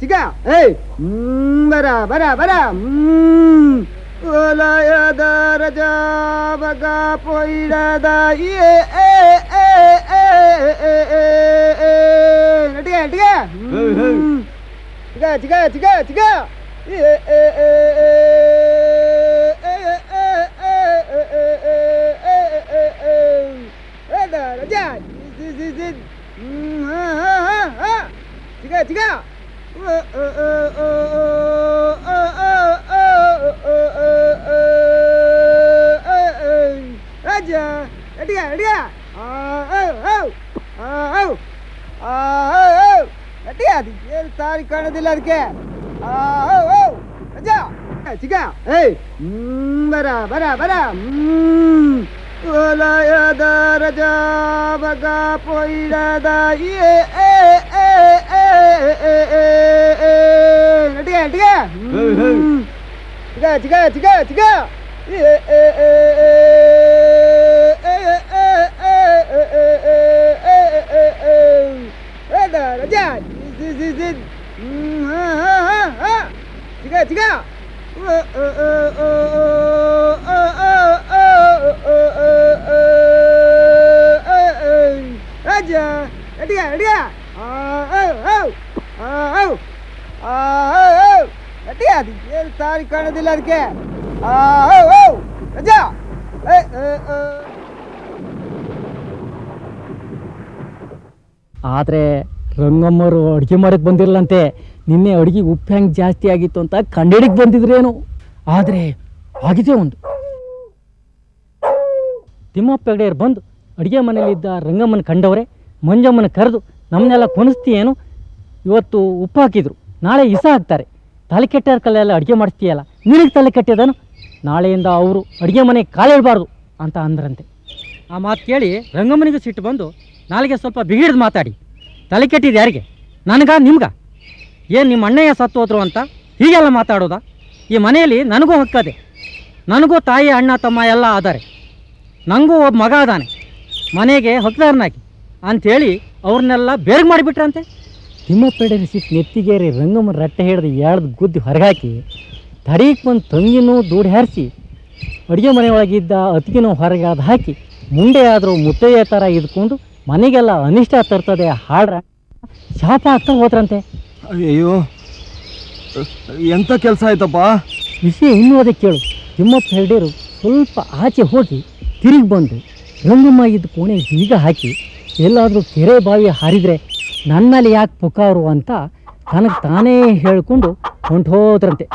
ಚಿಗ ಏಯ್ ಬರ ಬರ ಬರ ಒಲಯದ ರಜಾ ಬಗ ಪೊಯ್ಡದ ನಟಿಗೆ ನಟಿಗೆ ಚಿಗ ಚಿಗ ಚಿಗ ಚಿಗ ರಜಾ ಚಿಗ ಚಿಗ ರಾಜ ಅಡಿಗ ಅಡಿಗ ಅಡಿಗ ಅದು ಏನು ಸಾರಿ ಕಾಣೋದಿಲ್ಲ ಅದಕ್ಕೆ ರಾಜ ಚಿಗ ಏಯ್ ಬರ ಬರ ಬರ ಒಲಯದ ರಜಾ ಬಗ ಪೊಯ್ಡದ ನಟಿಗೆ ನಟಿಗೆ ಚಿಗ ಚಿಗ ಚಿಗ ಚಿಗ ರಜಾ ಚಿಗ ಚಿಗ ರಾಜ ಅಡಿಗ ಅಡಿಗ ಅಡಿಗ ಅದು ಏನು ಸಾರಿ ಕಾಣೋದಿಲ್ಲ ಅದಕ್ಕೆ ರಾಜ ಆದರೆ ರಂಗಮ್ಮರು ಅಡುಗೆ ಮಾಡಕ್ಕೆ ಬಂದಿರಲಂತೆ. ನಿನ್ನೆ ಅಡುಗೆ ಉಪ್ಪು ಹೆಂಗೆ ಜಾಸ್ತಿ ಆಗಿತ್ತು ಅಂತ ಕಂಡಿಡಿಗೆ ಬಂದಿದ್ರೇನು. ಆದರೆ ಆಗಿದೆ ಒಂದು. ತಿಮ್ಮಪ್ಪ ಹೆಗ್ಡೆಯರು ಬಂದು ಅಡುಗೆ ಮನೇಲಿದ್ದ ರಂಗಮ್ಮನ ಕಂಡವರೆ ಮಂಜಮ್ಮನ ಕರೆದು ನಮ್ಮನ್ನೆಲ್ಲ ಕೊನಿಸ್ತೀಯೇನು, ಇವತ್ತು ಉಪ್ಪು ಹಾಕಿದ್ರು, ನಾಳೆ ಇಸ ಹಾಕ್ತಾರೆ, ತಲೆ ಕೆಟ್ಟರ ಕಲ್ಲೆಲ್ಲ ಅಡುಗೆ ಮಾಡಿಸ್ತೀಯಲ್ಲ, ನಿನಗೆ ತಲೆ ಕೆಟ್ಟಿದನು, ನಾಳೆಯಿಂದ ಅವರು ಅಡುಗೆ ಮನೆಗೆ ಕಾಲಿಡಬಾರ್ದು ಅಂತ ಅಂದ್ರಂತೆ. ಆ ಮಾತು ಕೇಳಿ ರಂಗಮ್ಮನಿಗೂ ಸಿಟ್ಟು ಬಂದು ನಾಳೆಗೆ ಸ್ವಲ್ಪ ಬಿಗಿಡ್ದು ಮಾತಾಡಿ, ತಲೆ ಕೆಟ್ಟಿದ್ದು ಯಾರಿಗೆ, ನನಗ ನಿಮ್ಗ, ಏನು ನಿಮ್ಮ ಅಣ್ಣಯ್ಯ ಸತ್ತು ಹೋದ್ರು ಅಂತ ಹೀಗೆಲ್ಲ ಮಾತಾಡೋದಾ? ಈ ಮನೆಯಲ್ಲಿ ನನಗೂ ಹಕ್ಕದೆ, ನನಗೂ ತಾಯಿ ಅಣ್ಣ ತಮ್ಮ ಎಲ್ಲ ಆಧಾರೆ, ನನಗೂ ಒಬ್ಬ ಮಗ ಅದಾನೆ, ಮನೆಗೆ ಹಕ್ದಾರನಾಗಿ ಅಂಥೇಳಿ ಅವ್ರನ್ನೆಲ್ಲ ಬೇರ್ಗೆ ಮಾಡಿಬಿಟ್ರಂತೆ. ತಿಮ್ಮಪ್ಪೇಡೆ ಸಿಟ್ಟು ನೆತ್ತಿಗೇರಿ ರಂಗಮ್ಮನ ರಟ್ಟೆ ಹಿಡ್ದು ಎಳ್ದು ಗುದ್ದಿ ಹೊರಗಾಕಿ ತಡೀಗೆ ಬಂದು ತಂಗಿನೂ ದೂಡಿ ಹಾರಿಸಿ ಅಡುಗೆ ಮನೆಯೊಳಗಿದ್ದ ಅತ್ತಿಗೆನೂ ಹೊರಗೆ ಅದು ಹಾಕಿ ಮುಂದೆ ಆದರೂ ಮುತ್ತಯ್ಯ ಥರ ಇದ್ಕೊಂಡು ಮನೆಗೆಲ್ಲ ಅನಿಷ್ಟ ತರ್ತದೆ ಹಾಡ್ರ ಶಾಪ ಆಗ್ತಾ ಹೋದ್ರಂತೆ. ಅಯ್ಯೋ ಎಂಥ ಕೆಲಸ ಆಯ್ತಪ್ಪ. ವಿಷಯ ಇನ್ನೂ ಅದಕ್ಕೆ ಕೇಳು. ತಿಮ್ಮಪ್ಪ ಹೆಗ್ಡೆಯರು ಸ್ವಲ್ಪ ಆಚೆ ಹೋಗಿ ತಿರುಗಿ ಬಂದು ರಂಗಮ್ಮ ಇದ್ದ ಕೋಣೆಗೆ ಬೀಗ ಹಾಕಿ ಎಲ್ಲಾದರೂ ಕೆರೆ ಬಾವಿ ಹಾರಿದರೆ ನನ್ನಲ್ಲಿ ಯಾಕೆ ಪುಕಾರು ಅಂತ ತನಗೆ ತಾನೇ ಹೇಳಿಕೊಂಡು ಹೊಂಟೋದ್ರಂತೆ.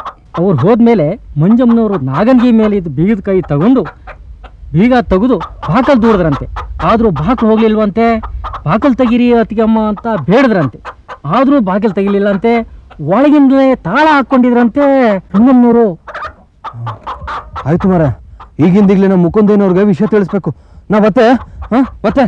ಅವ್ರು ಹೋದ್ಮೇಲೆ ಮಂಜಮ್ಮನವರು ನಾಗನ್ಗಿ ಮೇಲೆ ಇದ್ದು ಬೀಗದ ಕೈ ತಗೊಂಡು ಬೀಗ ತೆಗೆದು ಬಾಕಲ್ ದೂಡಿದ್ರಂತೆ. ಆದರೂ ಬಾಕಲು ಹೋಗ್ಲಿಲ್ವಂತೆ. ಬಾಕಲ್ ತೆಗೀರಿ ಅತ್ತಿಗೆಮ್ಮ ಅಂತ ಬೇಡಿದ್ರಂತೆ, ಆದರೂ ಬಾಗಿಲು ತೆಗಿಲಿಲ್ಲಂತೆ. ಒಳಗಿಂದಲೇ ತಾಳ ಹಾಕ್ಕೊಂಡಿದ್ರಂತೆ ರಂಗಮ್ಮನವರು. ಆಯ್ತು ಮಾರ, ಈಗಿಂದೀಗಲೇ ನಮ್ಮ ಮುಕುಂದಯ್ಯನವ್ರಿಗೆ ವಿಷಯ ತಿಳಿಸ್ಬೇಕು. ನಾ ಬತ್ತೆ ಬತ್ತೆ.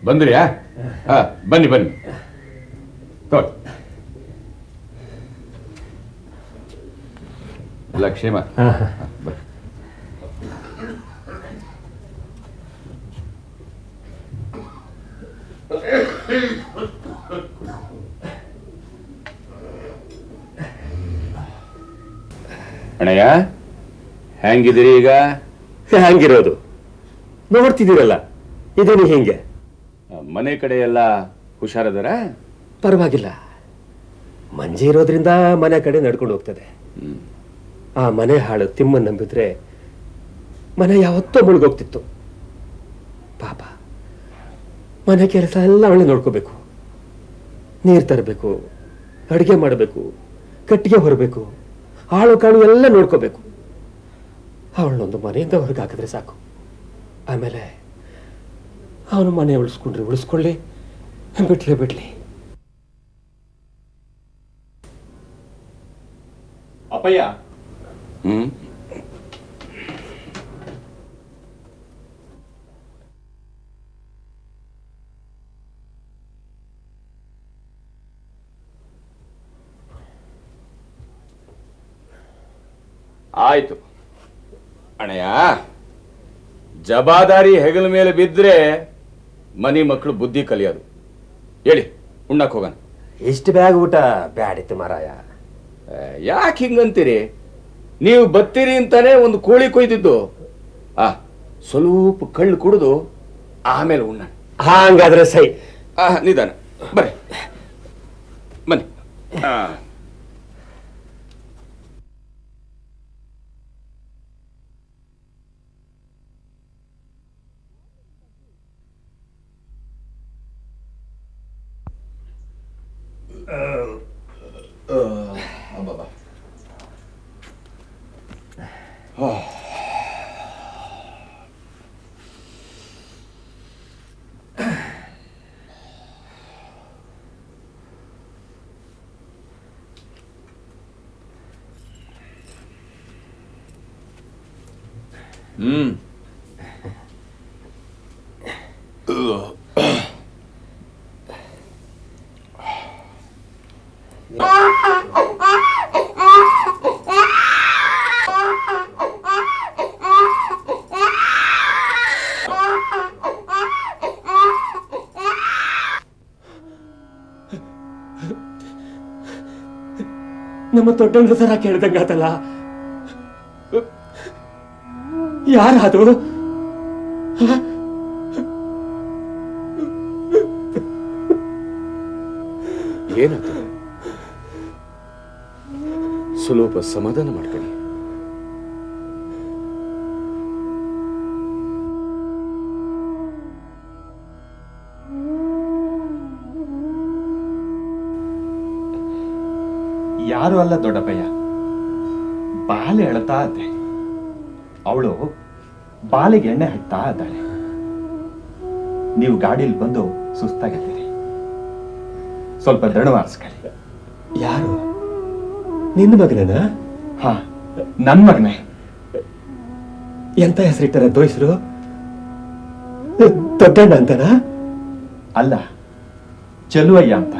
ಬಂದ್ರಿಯಾ? ಬನ್ನಿ ಬನ್ನಿ ತೋರಿ. ಎಲ್ಲ ಕ್ಷೇಮ? ಬನ್ನಿ. ಅಣ್ಣಯ್ಯ, ಹೆಂಗಿದ್ದೀರಿ ಈಗ? ಹಂಗಿರೋದು ನೋಡ್ತಿದ್ದೀರಲ್ಲ, ಇದೇನು ಹಿಂಗೆ. ಮನೆ ಕಡೆ ಎಲ್ಲ ಹುಷಾರದಾರ? ಪರವಾಗಿಲ್ಲ. ಮಂಜೆ ಇರೋದ್ರಿಂದ ಮನೆ ಕಡೆ ನಡ್ಕೊಂಡು ಹೋಗ್ತದೆ. ಆ ಮನೆ ಹಾಳು ತಿಮ್ಮನ್ ನಂಬಿದ್ರೆ ಮನೆ ಯಾವತ್ತೋ ಮುಳುಗೋಗ್ತಿತ್ತು. ಪಾಪ ಮನೆ ಕೆಲಸ ಎಲ್ಲ ಅವಳೆ ನೋಡ್ಕೋಬೇಕು. ನೀರು ತರಬೇಕು, ಅಡುಗೆ ಮಾಡಬೇಕು, ಕಟ್ಟಿಗೆ ಹೊರಬೇಕು, ಆಳು ಕಾಳು ಎಲ್ಲ ನೋಡ್ಕೋಬೇಕು. ಅವಳನ್ನೊಂದು ಮನೆಯಿಂದ ಹೊರಗೆ ಹಾಕಿದ್ರೆ ಸಾಕು. ಆಮೇಲೆ ಅವನು ಮನೆ ಉಳಿಸ್ಕೊಂಡ್ರೆ ಉಳಿಸ್ಕೊಳ್ಳಿ, ಬಿಡ್ಲಿ. ಅಪ್ಪಯ್ಯ. ಆಯ್ತು ಅಣ್ಣಯ್ಯ, ಜವಾಬ್ದಾರಿ ಹೆಗಲ ಮೇಲೆ ಬಿದ್ದರೆ ಮನಿ ಮಕ್ಕಳು ಬುದ್ಧಿ ಕಲಿಯೋದು. ಹೇಳಿ, ಉಣ್ಣಕ್ ಹೋಗೋಣ. ಇಷ್ಟು ಬ್ಯಾಗ್ ಊಟ ಬ್ಯಾಡಿತ್ತು ಮಾರಾಯ. ಯಾಕೆ ಹಿಂಗಂತೀರಿ? ನೀವು ಬತ್ತೀರಿ ಅಂತಾನೆ ಒಂದು ಕೋಳಿ ಕೊಯ್ದಿದ್ದು. ಸ್ವಲ್ಪ ಕಳ್ಳು ಕುಡಿದು ಆಮೇಲೆ ಉಣ್ಣ. ಹಂಗಾದ್ರೆ ಸೈ. ನಿಧಾನ ಬರ್ರಿ, ಬನ್ನಿ. ನಮ್ಮ ದೊಡ್ಡಂಗ ಸರ ಕೇಳ್ದಂಗಾತಲ್ಲ. ಯಾರದು? ಏನಂತ ಸ್ವಲ್ಪ ಸಮಾಧಾನ ಮಾಡ್ಕೊಳ್ಳಿ. ಯಾರು ಅಲ್ಲ ದೊಡ್ಡಪ್ಪಯ್ಯ, ಬಾಲೆ ಎಳ್ತಾ ಇದ್ದೆ. ಅವಳು ಬಾಲಿಗೆ ಎಣ್ಣೆ ಹಚ್ತಾ ಇದ್ದಾಳೆ. ನೀವು ಗಾಡಿಯಲ್ಲಿ ಬಂದು ಸುಸ್ತಾಗಿದ್ದೀರಿ, ಸ್ವಲ್ಪ ದಣವಾರಿಸ್ಕೊಳ್ಳಿ. ಯಾರು? ನಿನ್ನ ಮಗನೇನ? ಹಾ, ನನ್ ಮಗನೇ. ಎಂತ ಹೆಸರಿಟ್ಟಾರ ದೋಯ್ಸರು? ದೊಡ್ಡಣ್ಣ ಅಂತನಾ? ಅಲ್ಲ, ಚಲುವಯ್ಯ ಅಂತ.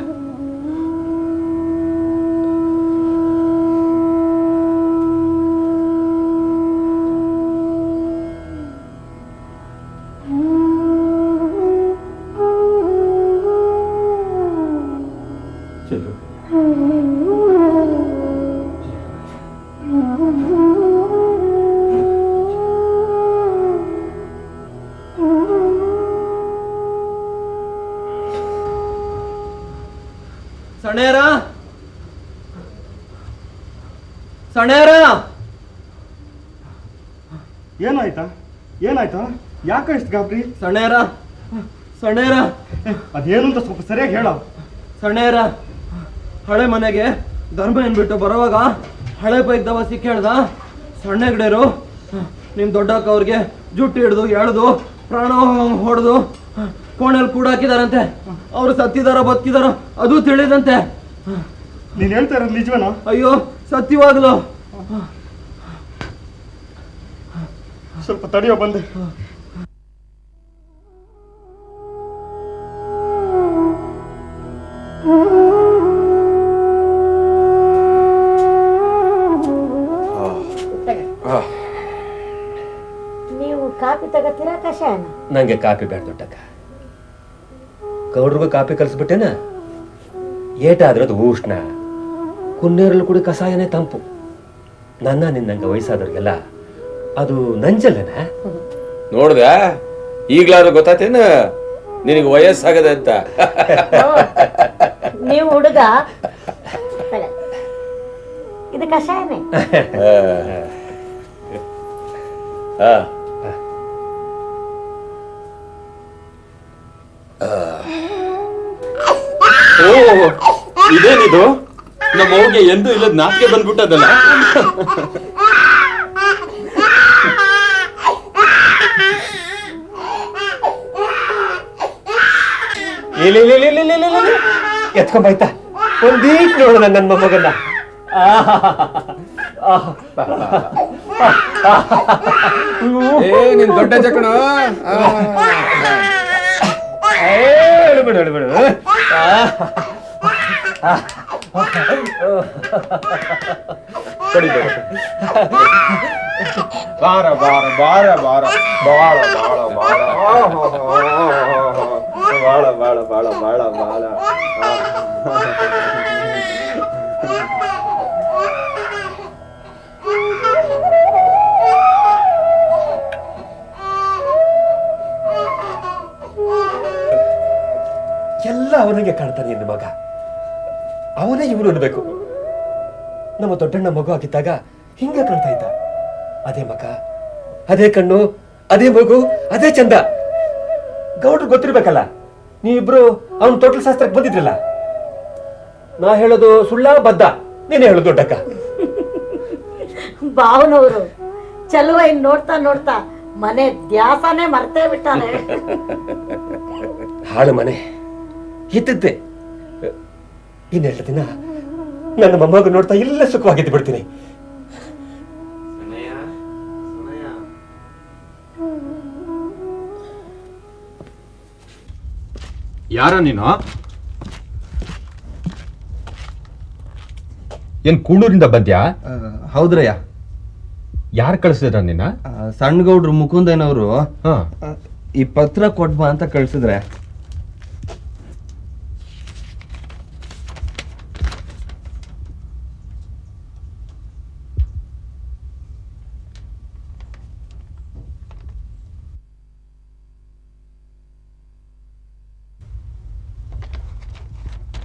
ಸಣೇರ, ಸಣೇರ, ಏನಾಯ್ತಾ? ಯಾಕ ಇಷ್ಟು ಗಾಬರಿ? ಸಣೇರ, ಸಣೇರ, ಅದೇನು ಅಂತ ಸ್ವಲ್ಪ ಸರಿಯಾಗಿ ಹೇಳ. ಸಣೇರ, ಹಳೆ ಮನೆಗೆ ಧರ್ಮ ಏನ್ಬಿಟ್ಟು ಬರುವಾಗ ಹಳೆ ಬೈಕ್ ದವ ಸಿಕ್ಕ ಹೇಳ್ದ. ಸಣ್ಣಗಡೆರು ನಿಮ್ ದೊಡ್ಡಕ್ಕ ಅವ್ರಿಗೆ ಜುಟ್ಟು ಹಿಡ್ದು ಎಳ್ದು ಪ್ರಾಣ ಹೊಡೆದು ಕೋಣೆಯಲ್ಲಿ ಕೂಡ ಹಾಕಿದಾರಂತೆ. ಅವ್ರು ಸತ್ತಿದಾರ ಬದುಕಿದಾರ ಅದು ತಿಳಿದಂತೆ. ನೀನ್ ಹೇಳ್ತಾ ಇರೋದು ನಿಜವೇನಾ? ಅಯ್ಯೋ, ಸತ್ಯವಾಗ್ಲು. ಸ್ವಲ್ಪ ತಡೆಯೋ, ಬಂದೆ. ನೀವು ಕಾಪಿ ತಗೋತೀರಾ ಕಷಾಯನ? ನಂಗೆ ಕಾಪಿ ಬೇಡ ದೊಡ್ಡಕ್ಕ. ಗೌಡ್ರಿಗೂ ಕಾಪಿ ಕಲಿಸ್ಬಿಟ್ಟೇನ. ಏಟಾದ್ರೆ ಅದು ಉಷ್ಣ, ಕುನ್ನೇರಲು ಕುಡಿ ಕಷಾಯನೇ ತಂಪು. ನಿನ್ನಂಗೆ ವಯಸ್ಸಾದವ್ರಿಗೆಲ್ಲ ಅದು ನಂಜಲ್ಲನ. ನೋಡ್ದ, ಈಗ್ಲಾದ್ರೂ ಗೊತ್ತಾತೇನ ನಿನಗೆ ವಯಸ್ಸಾಗದೆ ಅಂತ. ನೀವು ಹುಡುಗ, ಇದು ಕಷಾಯನೇ. ಇದೇನಿದು? ನಮ್ಮ ಅವ್ಗೆ ಎಂದೂ ಇಲ್ಲದ ನಾಚಿಕೆ ಬಂದ್ಬಿಟ್ಟದಲ್ಲ. ಎತ್ಕೊಂಬಾಯ್ತಾ ಒಂದೀಟ್ ನೋಡೋಣ ನನ್ನ ಮೊಮ್ಮಗನ್ನ. ನಿನ್ ದೊಡ್ಡ ಚಕಣ ಬಿಡು ಬಿಡು. ಬಾರ ಬಾರ ಬಾರ ಬಾರ ಬಾಳ ಬಾಳ ಬಾಳ ಬಾಳ ಬಾಳ ಬಾಳ ಬಾಳ ಬಾಳ. ಎಲ್ಲ ಅವನಿಗೆ ಕಾಣ್ತಾನೆ ಇನ್ನು ಮಗ. ಅವನೇ ಇವನು ಅನ್ಬೇಕು. ನಮ್ಮ ದೊಡ್ಡಣ್ಣ ಮಗು ಆಗಿದ್ದಾಗ ಹಿಂಗೆ ಕಾಣ್ತಾ ಇದ್ದ. ಅದೇ ಮಗ, ಅದೇ ಕಣ್ಣು, ಅದೇ ಮಗು, ಅದೇ ಚಂದ. ಗೌಡ್ರು ಗೊತ್ತಿರ್ಬೇಕಲ್ಲ. ನೀವಿಬ್ರು ಅವನ್ ಟೋಟಲ್ ಶಾಸ್ತ್ರಕ್ಕೆ ಬಂದಿದ್ರಲ್ಲ. ನಾ ಹೇಳೋದು ಸುಳ್ಳ ಬದ್ದ? ನೀನೇ ಹೇಳೋದು ದೊಡ್ಡಕ್ಕ. ಬಾವನವರು ಚಲುವ ಇನ್ ನೋಡ್ತಾ ನೋಡ್ತಾ ಮನೆ ದ್ಯಾಸನೇ ಮರ್ತೇ ಬಿಟ್ಟಾರೆ. ಹಾಳು ಮನೆ ಇದ್ದಿದ್ದೆ. ಇನ್ನೆರಡು ದಿನ ನನ್ನ ಮೊಮ್ಮಗ ನೋಡ್ತಾ ಇಲ್ಲ ಸುಖವಾಗಿದ್ದು ಬಿಡ್ತೀನಿ. ಯಾರ ನೀನು? ಏನ್ ಕೂಳೂರಿಂದ ಬಂದ್ಯಾ? ಹೌದ್ರಯ್ಯ. ಯಾರು ಕಳಿಸಿದ್ರ ನಿನ್ನ? ಸಣ್ಣ ಗೌಡ್ರು ಮುಕುಂದನವರು ಈ ಪತ್ರ ಕೊಟ್ಬಾ ಅಂತ ಕಳ್ಸಿದ್ರೆ.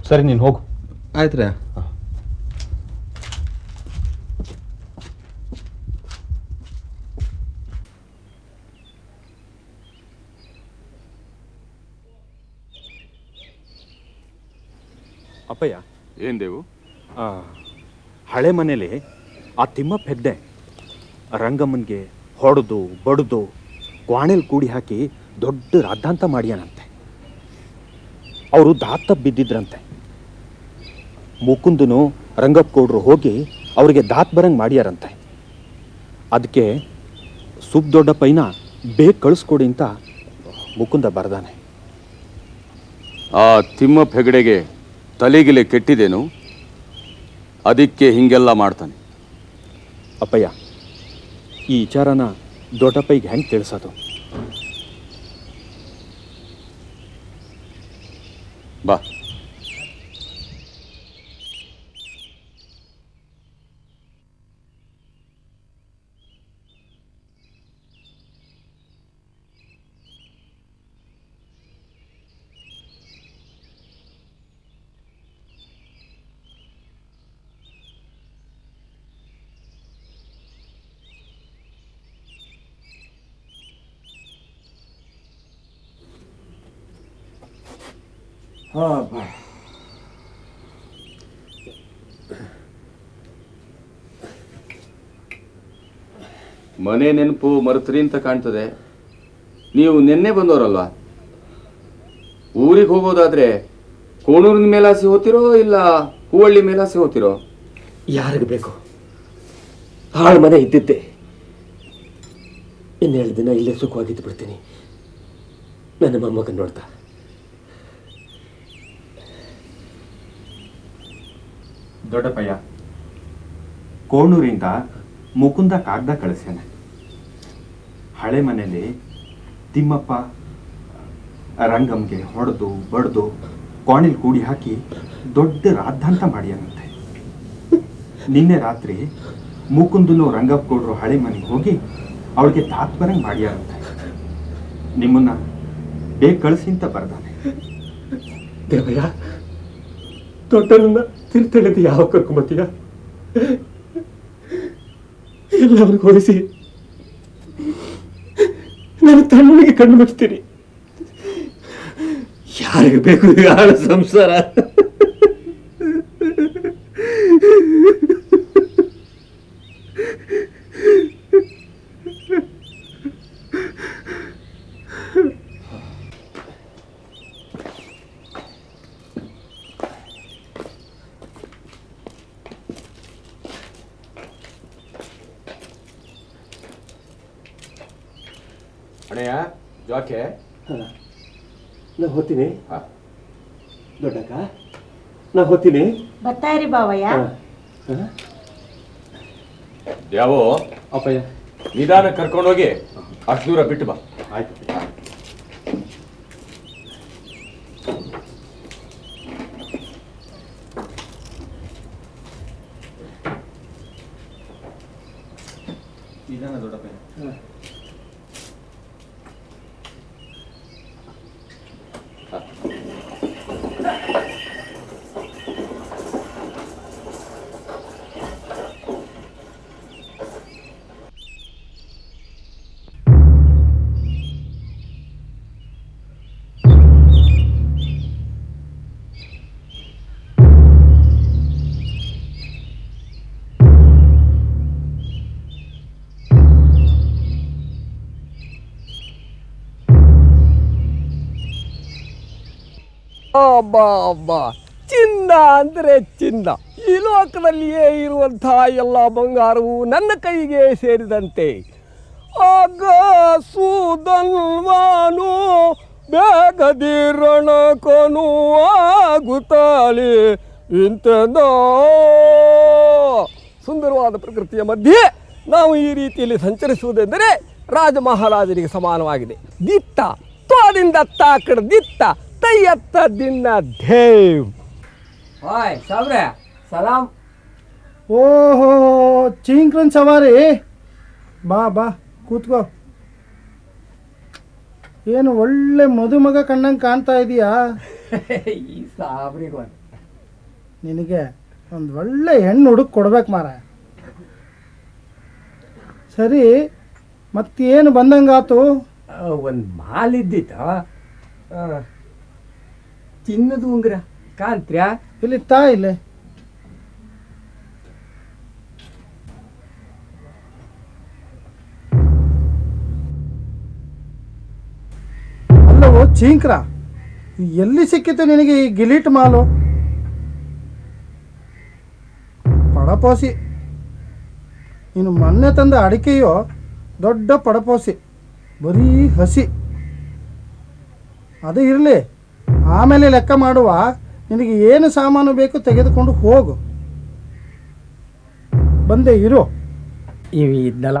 ಸರಿ, ನೀನು ಹೋಗು. ಆಯ್ತ್ರಿ. ಅಪ್ಪಯ್ಯ, ಏನ್ ದೇವು? ಹಳೆ ಮನೇಲಿ ಆ ತಿಮ್ಮಪ್ಪ ಹೆಗ್ಡೆ ರಂಗಮ್ಮನಿಗೆ ಹೊಡೆದು ಬಡ್ದು ಕ್ವಾಣೆಲ್ ಕೂಡಿ ಹಾಕಿ ದೊಡ್ಡ ರಾದ್ದಾಂತ ಮಾಡ್ಯಾನಂತೆ. ಅವರು ದಾತ್ತ ಬಿದ್ದಿದ್ರಂತೆ. ಮುಕುಂದನು ರಂಗಪ್ಪ ಗೌಡ್ರು ಹೋಗಿ ಅವರಿಗೆ ದಾತ್ ಬರಂಗ್ ಮಾಡ್ಯಾರಂತೆ. ಅದಕ್ಕೆ ಸುಬ್ ದೊಡ್ಡಪ್ಪಯ್ಯನ ಬೇಗ ಕಳಿಸ್ಕೊಡಿ ಅಂತ ಮುಕುಂದ ಬರ್ದಾನೆ. ಆ ತಿಮ್ಮಪ್ಪ ಹೆಗಡೆಗೆ ತಲೆಗಿಲೆ ಕೆಟ್ಟಿದೇನು? ಅದಕ್ಕೆ ಹಿಂಗೆಲ್ಲ ಮಾಡ್ತಾನೆ. ಅಪ್ಪಯ್ಯ, ಈ ವಿಚಾರನ ದೊಡ್ಡಪ್ಪಯ್ಯಗೆ ಹೆಂಗೆ ತಿಳಿಸೋದು? ಬಾ. ಮನೆ ನೆನಪು ಮರೆತ್ರಿ ಅಂತ ಕಾಣ್ತದೆ. ನೀವು ನಿನ್ನೆ ಬಂದವರಲ್ವಾ? ಊರಿಗೆ ಹೋಗೋದಾದ್ರೆ ಕೋಣೂರಿನ ಮೇಲಾಸಿ ಹೋಗ್ತಿರೋ ಇಲ್ಲ ಹೂವಳ್ಳಿ ಮೇಲಾಸಿ ಹೋಗ್ತಿರೋ? ಯಾರಿಗೆ ಬೇಕು? ಹಾಳು ಮನೆ ಇದ್ದಿದ್ದೆ. ಇನ್ನೆರಡು ದಿನ ಇಲ್ಲೇ ಸುಖವಾಗಿದ್ದು ಬಿಡ್ತೀನಿ ನನ್ನ ಮೊಮ್ಮಗನ್ ನೋಡ್ತಾ. ದೊಡ್ಡಪ್ಪಯ್ಯ, ಕೋಣೂರಿಂದ ಮುಕುಂದ ಕಾಗ್ದ ಕಳಿಸ್ಯಾನೆ. ಹಳೆ ಮನೇಲಿ ತಿಮ್ಮಪ್ಪ ರಂಗಮ್ಗೆ ಹೊಡೆದು ಬಡ್ದು ಕೋಣಿಲ್ ಕೂಡಿ ಹಾಕಿ ದೊಡ್ಡ ರಾದ್ದಾಂತ ಮಾಡ್ಯಾನಂತೆ. ನಿನ್ನೆ ರಾತ್ರಿ ಮುಕುಂದನು ರಂಗಪ್ಪ ಗೌಡ್ರು ಹಳೆ ಮನೆಗೆ ಹೋಗಿ ಅವಳಿಗೆ ದಾತ್ ಬರಂಗ್ ಮಾಡ್ಯಾರಂತೆ. ನಿಮ್ಮನ್ನ ಬೇಗ ಕಳಿಸಿ ಅಂತ ಬರ್ದಾನೆ. ದೇವಯ್ಯ, ದೊಡ್ಡನನ್ನ ತಿರ್ತಳಿದು ಯಾವ ಕರ್ಕೊಂಬತ್ತೀಯ? ಎಲ್ಲವರಿಗೂ ಹೋಲಿಸಿ ನಾನು ತಣ್ಣಗೆ ಕಣ್ಣು ಮುಚ್ತೀನಿ. ಯಾರಿಗೆ ಬೇಕು ಯಾರ ಸಂಸಾರ? ಅಣ್ಣಯ್ಯ ಜೋಕೆ ನಾ ಹೋಗ್ತೀನಿ. ದೊಡ್ಡಕ್ಕ ನಾ ಹೋಗ್ತೀನಿ. ಬರ್ತಾ ಇರಿ ಬಾವಯ್ಯ. ಯಾವೋ ಅಪ್ಪಯ್ಯ, ನಿಧಾನ ಕರ್ಕೊಂಡೋಗಿ ಅಷ್ಟು ದೂರ ಬಿಟ್ಟು ಬಾ. ಆಯ್ತು. ನಿಧಾನ ದೊಡ್ಡಪ್ಪ. ಅಬ್ಬಾ ಅಬ್ಬಾ, ಚಿನ್ನ ಅಂದರೆ ಚಿನ್ನ. ಈ ಲೋಕದಲ್ಲಿಯೇ ಇರುವಂತಹ ಎಲ್ಲ ಬಂಗಾರವು ನನ್ನ ಕೈಗೆ ಸೇರಿದಂತೆ. ಆಗ ಸುಧನ್ವಾನು ಬೇಗದಿರಣ ಕೊನು ಆಗುತ್ತಾಳೆ ಇಂತೆಂದ ಸುಂದರವಾದ ಪ್ರಕೃತಿಯ ಮಧ್ಯೆ ನಾವು ಈ ರೀತಿಯಲ್ಲಿ ಸಂಚರಿಸುವುದೆಂದರೆ ರಾಜ ಮಹಾರಾಜರಿಗೆ ಸಮಾನವಾಗಿದೆ. ದಿತ್ತ ತೋದಿಂದ ತಾಕಡ ದಿತ್ತ ತಯ್ಯತ್ತ ದಿನ ದೇವ್. ಹಾಯ್ ಸಾಬ್ರೆ, ಸಲಾಂ. ಓಹೋ, ಚಿಂಕ್ರನ್ ಸವಾರಿ. ಬಾ ಬಾ ಕೂತ್ಕೋ. ಏನು ಒಳ್ಳೆ ಮದುಮಗ ಕಣ್ಣಂಗೆ ಕಾಣ್ತಾ ಇದೀಯಾ? ಈ ಸಾಬ್ರಿಗೆ ನಿನಗೆ ಒಂದು ಒಳ್ಳೆ ಹೆಣ್ಣು ಹುಡುಕ್ ಕೊಡ್ಬೇಕು ಮಾರ. ಸರಿ, ಮತ್ತೇನು ಬಂದಂಗಾತು? ಒಂದು ಮಾಲಿದ್ದಿತ್ತ, ಚಿನ್ನದ ಉಂಗ್ರ ಕಾಂತ್ರ್ಯಾ? ಇಲ್ಲಿ ತಾ ಇಲ್ಲೇ. ಅಲ್ಲವೋ ಚೀಂಕ್ರ, ಎಲ್ಲಿ ಸಿಕ್ಕಿತು ನಿನಗೆ ಈ ಗಿಲೀಟ್ ಮಾಲು? ಪಡಪೋಸಿ. ನೀನು ಮೊನ್ನೆ ತಂದ ಅಡಿಕೆಯೋ ದೊಡ್ಡ ಪಡಪೋಸಿ, ಬರೀ ಹಸಿ. ಅದು ಇರಲಿ, ಆಮೇಲೆ ಲೆಕ್ಕ ಮಾಡುವ. ನಿನಗೆ ಏನು ಸಾಮಾನು ಬೇಕು ತೆಗೆದುಕೊಂಡು ಹೋಗು. ಬಂದೆ ಇರು. ಇವು ಇದ್ನಲ್ಲ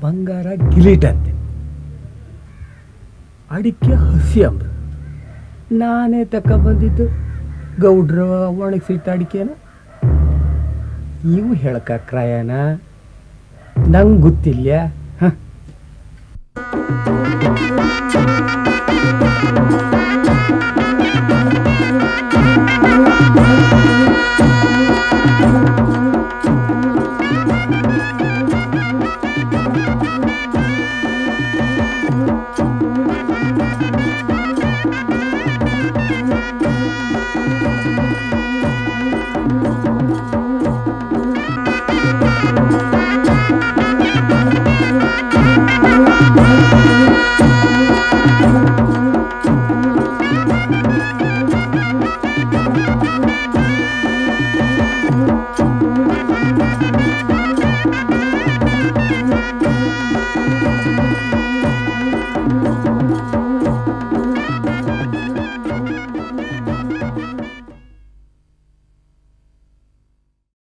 ಬಂಗಾರ ಗಿಲೀಟ್ ಅಂತೆ, ಅಡಿಕೆ ಹಸಿ ಅಂಬ್ರು. ನಾನೇ ತಗೊಬಂದಿದ್ದು ಗೌಡ್ರ ಒಣಗಿಸಿಟ್ಟ ಅಡಿಕೆನ. ಇವು ಹೇಳ್ಕ್ರಾಯನ ನಂಗೆ ಗೊತ್ತಿಲ್ಲ. ಹಾಂ